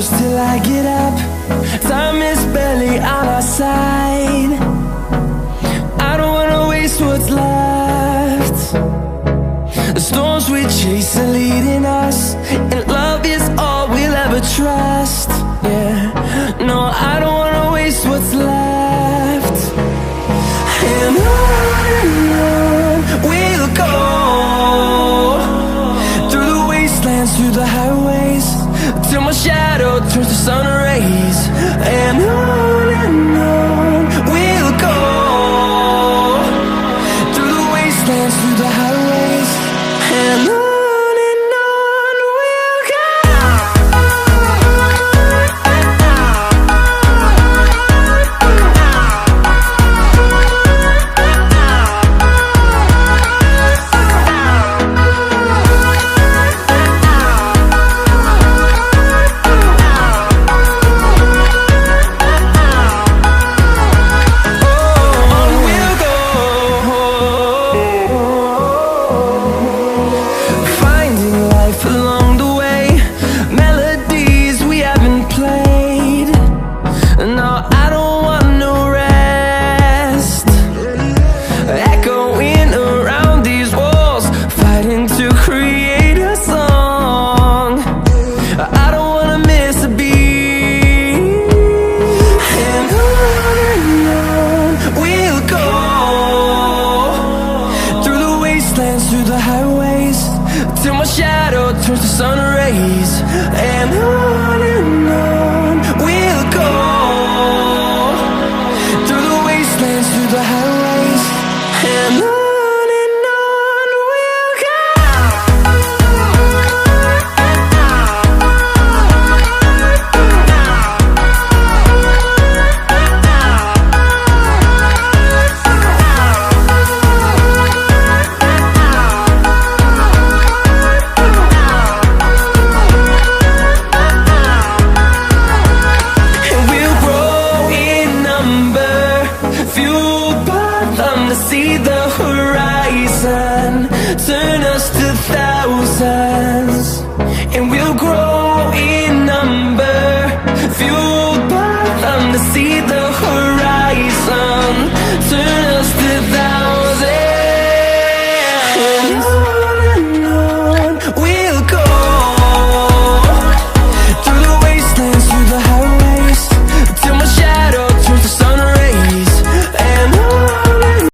close till I get up. Time is barely on our side. I don't wanna waste what's left. The storms we chase are leading us, and love is all we'll ever trust. Yeah, no, I don't wanna waste what's left. And on we'll go, through the wastelands, through the highways, till my shadow turns to sun rays. And on we'll go, through the wastelands, through the highways, and on we'll go. Through the highways, till my shadow turns to sun rays. And on we'll go, through the wastelands, through the highways, and on we'll go. To see the horizon turn us to thousands, and we'll grow in number, fueled by them to see the horizon.